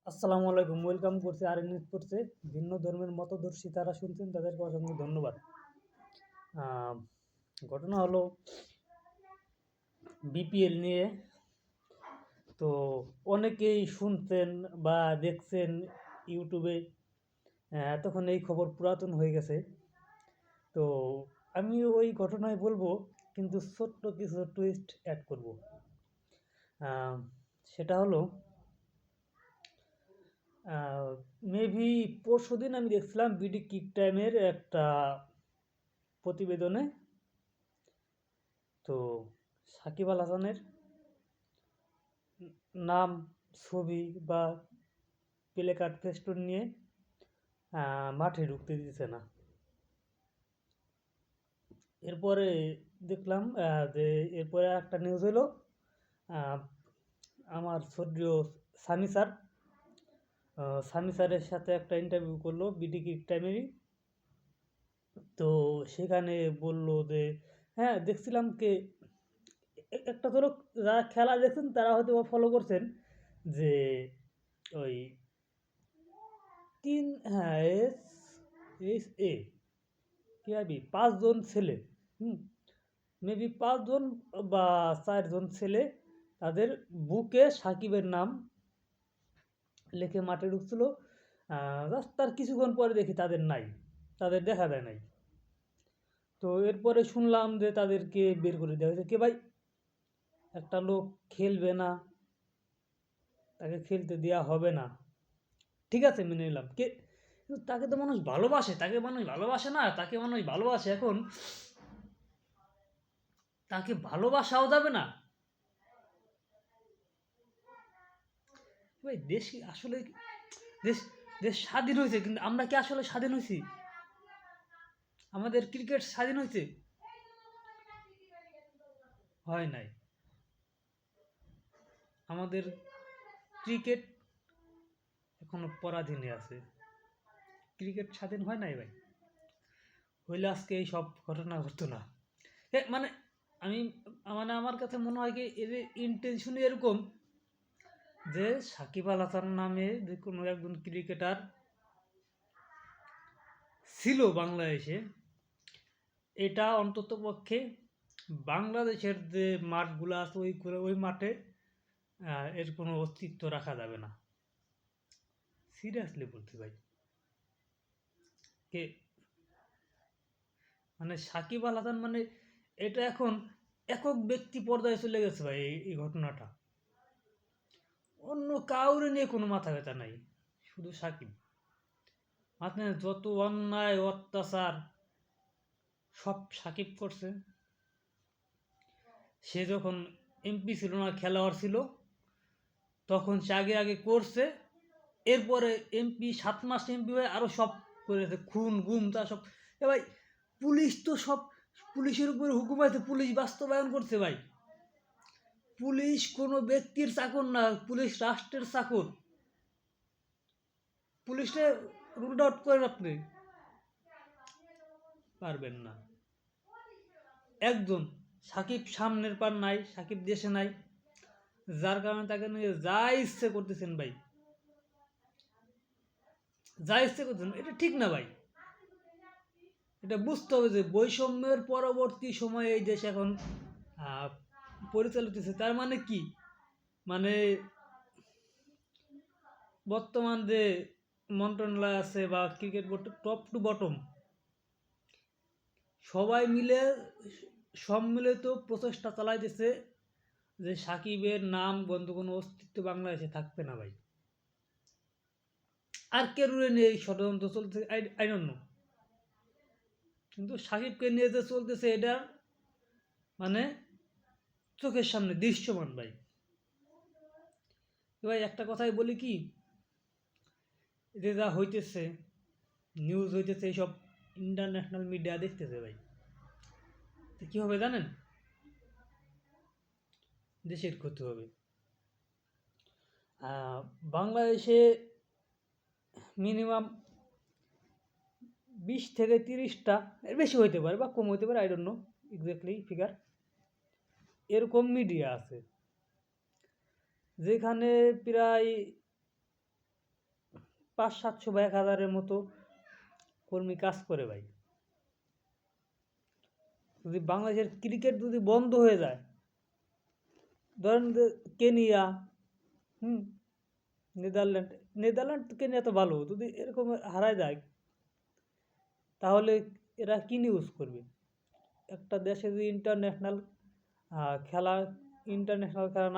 আসসালামু আলাইকুম। ওয়েলকাম করছি আর নিউজ করছে। ভিন্ন ধর্মের মতদর্শী যারা শুনছেন তাদেরকে অসংখ্য ধন্যবাদ। আহ, ঘটনা হলো বিপিএল নিয়ে। তো অনেকেই শুনছেন বা দেখছেন ইউটিউবে। তখন এই খবর পুরাতন হয়ে গেছে। তো আমি ওই ঘটনায় বলবো, কিন্তু ছোট্ট কিছু টুইস্ট অ্যাড করব। আহ, সেটা হলো মেবি পরশুদিন আমি দেখছিলাম বিডি কিক টাইমের একটা প্রতিবেদনে। তো সাকিব আল হাসানের নাম, ছবি বা প্লে কার্ড ফেস্টুন নিয়ে মাঠে ঢুকতে দিতেছে না। এরপরে দেখলাম যে এরপরে একটা নিউজ হলো, আহ, আমার শ্রদ্ধেয় সামি স্যার, সামি স্যারের সাথে একটা ইন্টারভিউ করলো বিডি কিক টাইমেরই। তো সেখানে বলল যে হ্যাঁ দেখছিলাম কে একটা ধরো, যারা খেলা দেখছেন তারা হয়তো ফলো করছেন যে ওই তিন, হ্যাঁ, এস এস এ টিআইবি 5 জন ছেলে, হুম, মেবি 5 জন বা 4 জন ছেলে তাদের বুকে সাকিবের নাম লিখে মাঠে ঢুকছিল। জাস্ট তার কিছুক্ষণ পরে দেখি তাদের নাই, তাদের দেখা দেয় নাই। তো এরপরে শুনলাম যে তাদেরকে বের করে দেওয়া হয়েছে। কে ভাই, একটা লোক খেলবে না, তাকে খেলতে দেওয়া হবে না, ঠিক আছে মেনে নিলাম। কিন্তু তাকে তো মানুষ ভালোবাসে, তাকে মানুষ ভালোবাসে না, তাকে মানুষ ভালোবাসে। এখন তাকে ভালোবাসাও যাবে না। ভাই দেশ কি আসলে, দেশ দেশ স্বাধীন হয়েছে, কিন্তু আমরা কি আসলে স্বাধীন হয়েছি? আমাদের ক্রিকেট স্বাধীন হয়েছে? হয় নাই। আমাদের ক্রিকেট এখনো পরাধীনে আছে। ক্রিকেট স্বাধীন হয় নাই ভাই। হইলে আজকে এই সব ঘটনা ঘটতো না। মানে আমি, মানে আমার কাছে মনে হয় কি এদের ইন্টেনশনই এরকম যে সাকিব আল হাসান নামে যে কোনো একজন ক্রিকেটার ছিল বাংলাদেশে, এটা অন্ততপক্ষে বাংলাদেশের যে মাঠগুলো আছে ওই মাঠে এর কোনো অস্তিত্ব রাখা যাবে না। সিরিয়াসলি বলছি ভাই। কে মানে সাকিব আল হাসান মানে এটা এখন একক ব্যক্তি পর্যায়ে চলে গেছে ভাই এই ঘটনাটা। অন্য কাউরে নিয়ে কোনো মাথা ব্যথা নাই, শুধু সাকিব। মানে যত অন্যায় অত্যাচার সব সাকিব করছে। সে যখন এমপি ছিল না, খেলোয়াড় ছিল, তখন সে আগে আগে করছে। এরপরে এমপি 7 মাস এমপি হয়ে আরো সব করেছে, খুন গুম তা সব। এ ভাই, পুলিশ তো সব, পুলিশের উপরে হুকুম আছে, পুলিশ বাস্তবায়ন করছে ভাই। পুলিশ কোনো ব্যক্তির চাকর না, পুলিশ রাষ্ট্রের চাকর। পুলিশে রুল আউট করেন আপনি পারবেন না। একজন সাকিব সামনের পার নাই, সাকিব দেশে নাই, যার কারণে তাকে নিয়ে যা ইচ্ছে করতেছেন ভাই, যা ইচ্ছে করতেছেন। এটা ঠিক না ভাই। এটা বুঝতে হবে যে বৈষম্যের পরবর্তী সময়ে এই দেশ এখন আহ, পরিচালিত হচ্ছে। তার মানে কি, মানে বর্তমান যে মন্ত্রণালয় আছে বা cricket board, top to bottom সবাই মিলে সম্মিলিত প্রচেষ্টা চালাইতেছে যে সাকিবের নাম বন্ধ কোনো অস্তিত্ব বাংলাদেশে থাকবে না ভাই। আর কে রুলে নিয়ে এই ষড়যন্ত্র চলছে আই ডোন্ট নো। কিন্তু সাকিবকে নিয়ে যে চলতেছে এটা মানে চোখের সামনে দৃশ্যমান ভাই। ভাই একটা কথাই বলি কি, যে যা হইতেছে, নিউজ হইতেছে, এইসব ইন্টারন্যাশনাল মিডিয়া দেখতেছে ভাই। তো কী হবে জানেন? দেশের ক্ষতি হবে। বাংলাদেশে মিনিমাম 20 থেকে 30টা, এর বেশি হইতে পারে বা কম হইতে পারে, I don't know exactly figure, এরকম মিডিয়া আছে যেখানে প্রায় 500-700 বা 1000-এর মতো কর্মী কাজ করে ভাই। যদি বাংলাদেশের ক্রিকেট যদি বন্ধ হয়ে যায়, ধরেন যে কেনিয়া, হুম, নেদারল্যান্ড কেনিয়া তো ভালো, যদি এরকম হারায় যায় তাহলে এরা কি নিউজ করবে? একটা দেশে যদি ইন্টারন্যাশনাল খেলা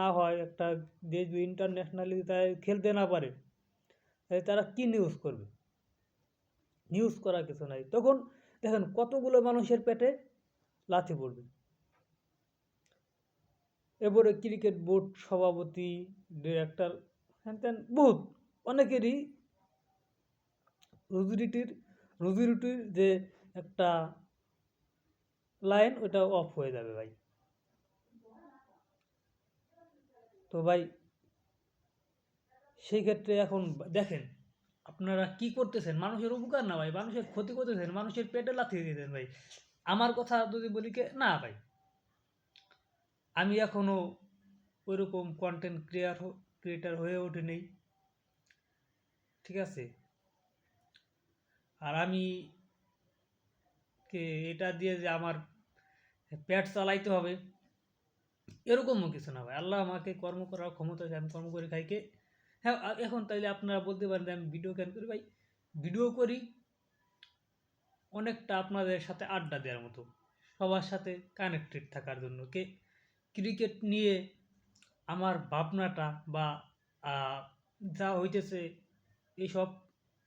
না হয়, একটা দেশ যদি ইন্টারন্যাশনালি তাই খেলতে না পারে, তাহলে তারা কি নিউজ করবে? নিউজ করার কিছু নাই। তখন দেখেন কতগুলো মানুষের পেটে লাথি পড়বে। এরপরে ক্রিকেট বোর্ড সভাপতি, ডিরেক্টর, হ্যান ত্যান বহুত অনেকেরই রুজি রুটির যে একটা লাইন, ওটা অফ হয়ে যাবে ভাই। তো ভাই সেই ক্ষেত্রে এখন দেখেন আপনারা কি করতেছেন, মানুষের উপকার না ভাই, মানুষের ক্ষতি করতেছেন, মানুষের পেটে লাথি দিতেছেন ভাই। আমার কথা যদি বলি কে না ভাই, আমি এখনো ওইরকম কন্টেন্ট ক্রিয়েটার হয়ে ওঠেনি, ঠিক আছে? আর আমি এটা দিয়ে যে আমার পেট চালাইতে হবে এরকমও কিছু না ভাই। আল্লাহ আমাকে কর্ম করার ক্ষমতা আছে, আমি কর্ম করে খাইকে। হ্যাঁ, এখন তাইলে আপনারা বলতে পারেন যে আমি ভিডিও কেন করি ভাই। ভিডিও করি অনেকটা আপনাদের সাথে আড্ডা দেওয়ার মতো, সবার সাথে কানেক্টেড থাকার জন্য। ক্রিকেট নিয়ে আমার ভাবনাটা বা যা হইতেছে এইসব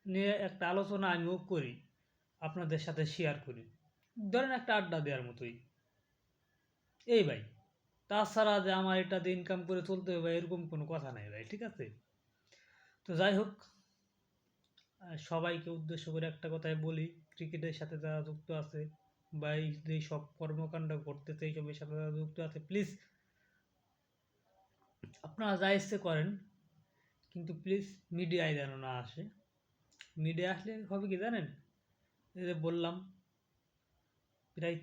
নিয়ে একটা আলোচনা আমিও করি, আপনাদের সাথে শেয়ার করি, ধরেন একটা আড্ডা দেওয়ার মতোই। এই ভাই, তাছাড়া যে আমার এটা দিয়ে ইনকাম করে চলতে হবে এরকম কোনো কথা নাই ভাই, ঠিক আছে? তো যাই হোক, সবাইকে উদ্দেশ্য করে একটা কথাই বলি, ক্রিকেটের সাথে যারা যুক্ত আছে বা এই যে সব কর্মকাণ্ড করতেছে এইসবের সাথে যারা যুক্ত আছে, প্লিজ আপনারা যা ইচ্ছে করেন, কিন্তু প্লিজ মিডিয়ায় যেন না আসে। মিডিয়া আসলে হবে কি জানেন, এই যে বললাম প্রায়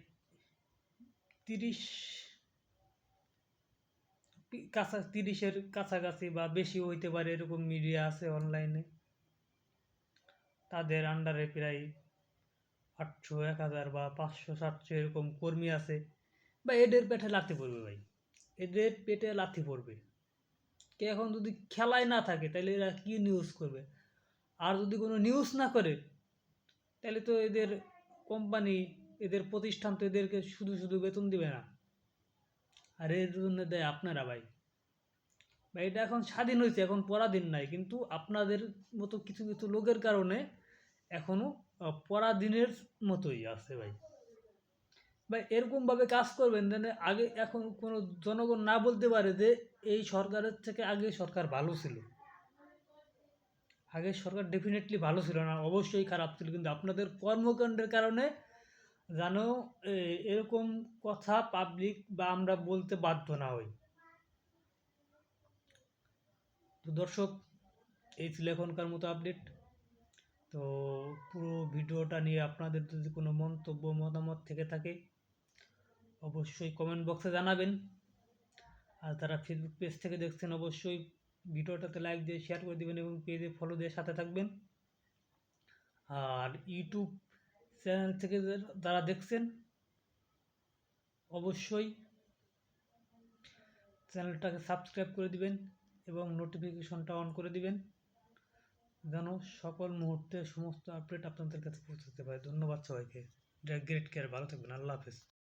30 30-এর কাছাকাছি বা বেশি হইতে পারে এরকম মিডিয়া আছে অনলাইনে, তাদের আন্ডারে প্রায় 800, 1000 বা 500-700 এরকম কর্মী আছে। বা এদের পেটে লাথি পড়বে ভাই, এদের পেটে লাথি পড়বে। কে এখন যদি খেলায় না থাকে তাহলে এরা কি নিউজ করবে? আর যদি কোনো নিউজ না করে তাহলে তো এদের কোম্পানি, এদের প্রতিষ্ঠান তো এদেরকে শুধু শুধু বেতন দিবে না, আর এর জন্য দেয় আপনারা ভাই। বা এটা এখন স্বাধীন হয়েছে, এখন পরাধীন নাই, কিন্তু আপনাদের মতো কিছু কিছু লোকের কারণে এখনো পরাধীনের মতোই আছে ভাই। ভাই এরকম ভাবে কাজ করবেন যেন আগে এখন কোনো জনগণ না বলতে পারে যে এই সরকারের থেকে আগে সরকার ভালো ছিল। আগের সরকার ডেফিনেটলি ভালো ছিল না, অবশ্যই খারাপ ছিল, কিন্তু আপনাদের কর্মকাণ্ডের কারণে যেন এরকম কথা পাবলিক বা আমরা বলতে বাধ্য না হই। তো দর্শক, এই ছিল এখনকার মতো আপডেট। তো পুরো ভিডিওটা নিয়ে আপনাদের যদি কোনো মন্তব্য মতামত থেকে থাকে অবশ্যই কমেন্ট বক্সে জানাবেন। আর যারা ফেসবুক পেজ থেকে দেখছেন অবশ্যই ভিডিওটাতে লাইক দিয়ে শেয়ার করে দেবেন এবং পেজে ফলো দিয়ে সাথে থাকবেন। আর ইউটিউব চ্যানেল থেকে যারা দেখছেন অবশ্যই চ্যানেলটাকে সাবস্ক্রাইব করে দিবেন এবং নোটিফিকেশনটা অন করে দিবেন যেন সকল মুহূর্তে সমস্ত আপডেট আপনাদের কাছে পৌঁছাতে পারে। ধন্যবাদ সবাইকে। গ্রেট কেয়ার, ভালো থাকবেন, আল্লাহ হাফেজ।